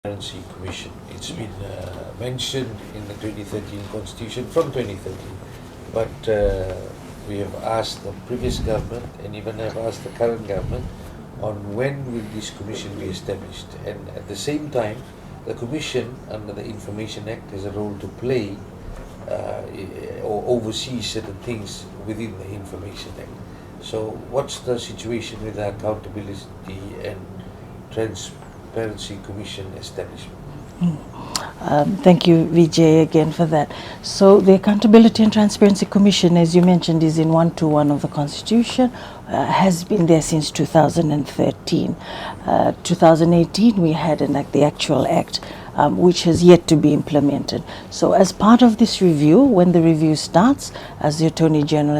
Transparency Commission. It's been mentioned in the 2013 Constitution from 2013, but we have asked the previous government and even have asked the current government on when will this commission be established, and at the same time the commission under the Information Act has a role to play or oversee certain things within the Information Act. So what's the situation with the accountability and Transparency Commission establishment? Thank you, Vijay, again for that. So the Accountability and Transparency Commission, as you mentioned, is in 121 of the Constitution, has been there since 2013. 2018, we had the actual act, which has yet to be implemented. So as part of this review, when the review starts, as the Attorney General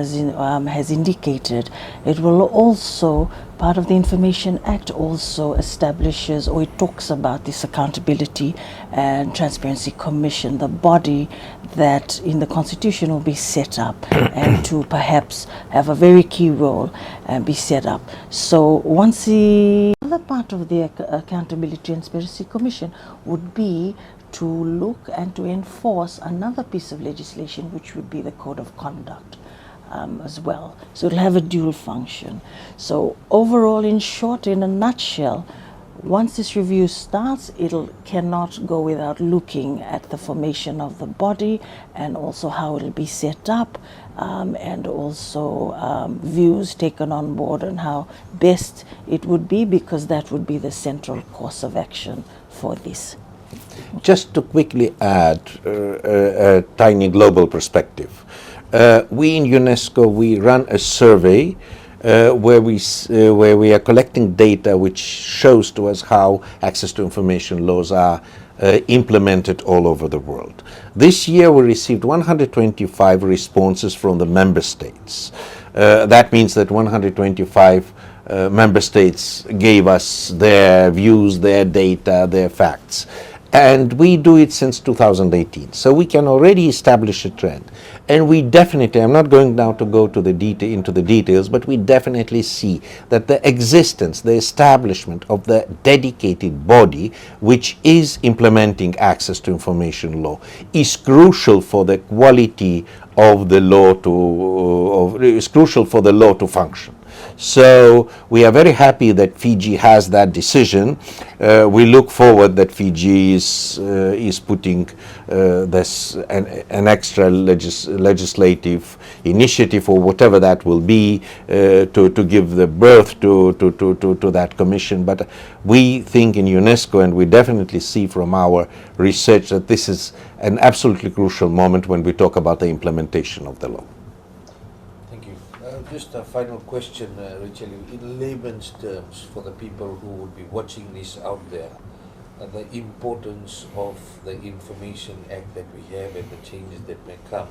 has indicated, it will also, part of the Information Act also establishes, or it talks about, this Accountability and Transparency Commission, the body that in the Constitution will be set up and to perhaps have a very key role and be set up. So once the other part of the Accountability and Transparency Commission would be to look and to enforce another piece of legislation, which would be the Code of Conduct. As well. So it'll have a dual function. So overall, in short, in a nutshell, once this review starts, it cannot go without looking at the formation of the body and also how it'll be set up, and also views taken on board and how best it would be, because that would be the central course of action for this. Just to quickly add a tiny global perspective. We in UNESCO, we run a survey where we are collecting data which shows to us how access to information laws are implemented all over the world. This year we received 125 responses from the member states. That means that 125 member states gave us their views, their data, their facts. And we do it since 2018, so we can already establish a trend. And we definitely, I'm not going now to go to into the details, but we definitely see that the existence, the establishment of the dedicated body which is implementing access to information law is crucial for the quality of the law is crucial for the law to function. So we are very happy that Fiji has that decision. We look forward that Fiji is putting this an extra legislative initiative or whatever that will be to give the birth to that commission. But we think in UNESCO, and we definitely see from our research, that this is an absolutely crucial moment when we talk about the implementation of the law. Just a final question, Rachel, in layman's terms, for the people who would be watching this out there, the importance of the Information Act that we have and the changes that may come.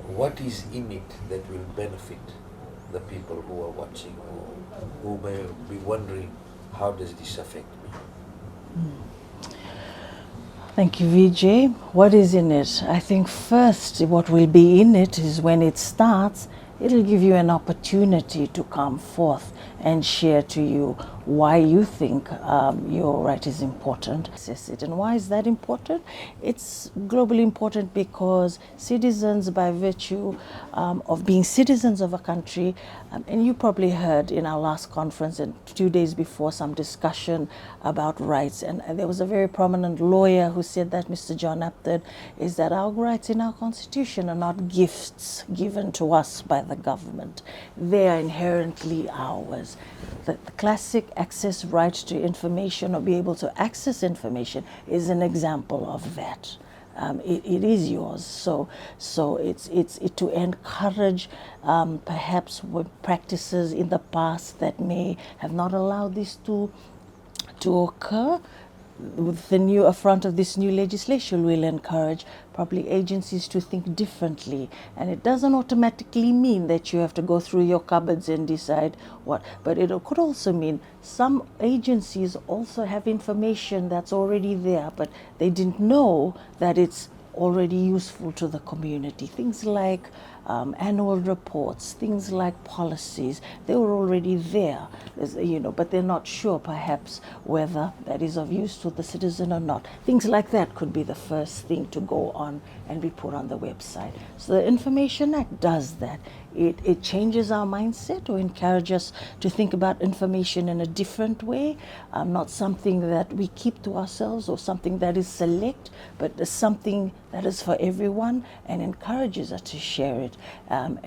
What is in it that will benefit the people who are watching, or who may be wondering, how does this affect me? Thank you, Vijay. What is in it? I think first what will be in it is when it starts, it'll give you an opportunity to come forth and share to you why you think your right is important. And why is that important? It's globally important because citizens, by virtue of being citizens of a country, and you probably heard in our last conference and 2 days before some discussion about rights, and there was a very prominent lawyer who said that, Mr. John Apted, is that our rights in our Constitution are not gifts given to us by the government. They are inherently ours. The classic access right to information, or be able to access information, is an example of that. It is yours. So it's to encourage perhaps practices in the past that may have not allowed this to occur. With the new affront of this new legislation, will encourage probably agencies to think differently. And it doesn't automatically mean that you have to go through your cupboards and decide what, but it could also mean some agencies also have information that's already there, but they didn't know that it's already useful to the community. Things like annual reports, things like policies. They were already there, but they're not sure perhaps whether that is of use to the citizen or not. Things like that could be the first thing to go on and be put on the website. So the Information Act does that. It changes our mindset, or encourages us to think about information in a different way, not something that we keep to ourselves or something that is select, but something that is for everyone, and encourages us to share it. And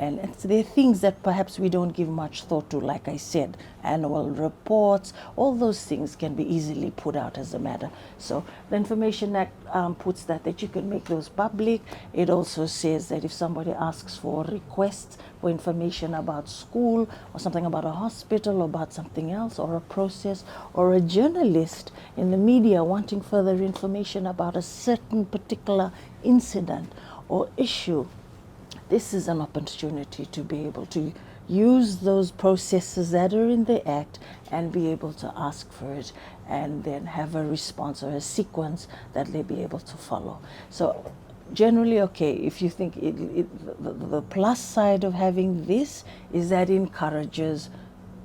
there are things that perhaps we don't give much thought to, like I said, annual reports, all those things can be easily put out as a matter. So the Information Act puts that you can make those public. It also says that if somebody asks for requests for information about school or something about a hospital or about something else or a process, or a journalist in the media wanting further information about a certain particular incident or issue, this is an opportunity to be able to use those processes that are in the Act and be able to ask for it, and then have a response or a sequence that they'll be able to follow. So generally, okay, if you think the plus side of having this is that it encourages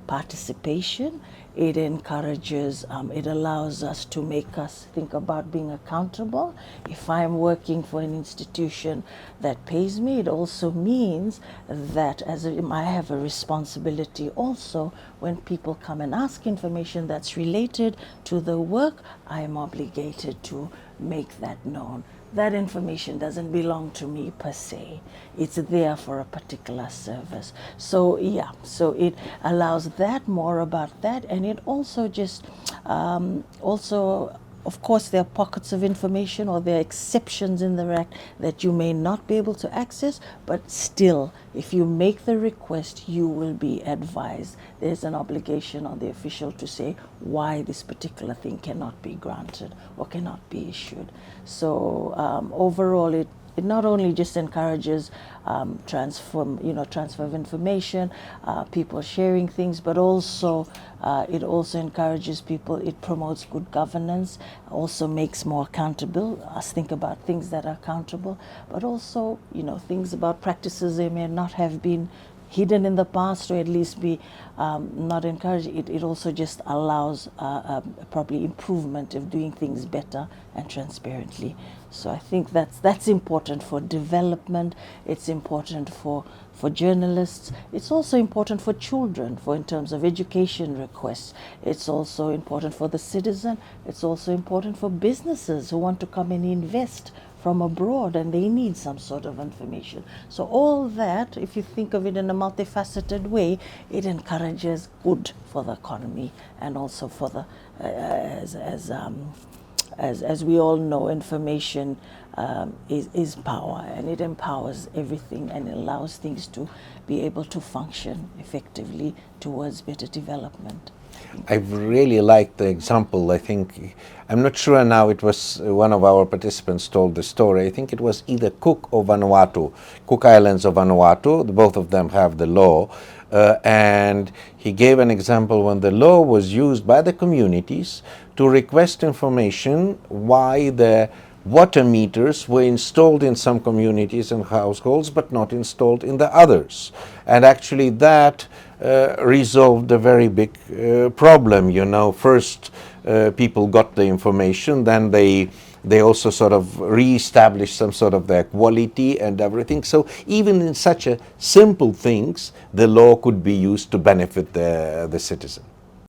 participation, it encourages, it allows us to make us think about being accountable. If I'm working for an institution that pays me, it also means that I have a responsibility also when people come and ask information that's related to the work, I am obligated to make that known. That information doesn't belong to me per se. It's there for a particular service. So yeah, so it allows that, more about that, and it also just of course, there are pockets of information, or there are exceptions in the Act that you may not be able to access, but still, if you make the request, you will be advised. There's an obligation on the official to say why this particular thing cannot be granted or cannot be issued. So overall, it not only just encourages transfer of information, people sharing things, but also it also encourages people, it promotes good governance, also makes more accountable, us think about things that are accountable, but also, things about practices they may not have been hidden in the past, or at least be not encouraged. It also just allows probably improvement of doing things better and transparently. So I think that's important for development. It's important for journalists. It's also important for children, in terms of education requests. It's also important for the citizen. It's also important for businesses who want to come and invest from abroad, and they need some sort of information. So all that, if you think of it in a multifaceted way, it encourages good for the economy, and also for the as we all know, information is power, and it empowers everything and allows things to be able to function effectively towards better development. I really liked the example. I think, I'm not sure now, it was one of our participants told the story. I think it was either Cook or Vanuatu, Cook Islands or Vanuatu. Both of them have the law. And he gave an example when the law was used by the communities to request information why the water meters were installed in some communities and households but not installed in the others. And actually that resolved a very big problem. First people got the information, then they also sort of re-established some sort of their quality and everything. So even in such a simple things, the law could be used to benefit the citizen.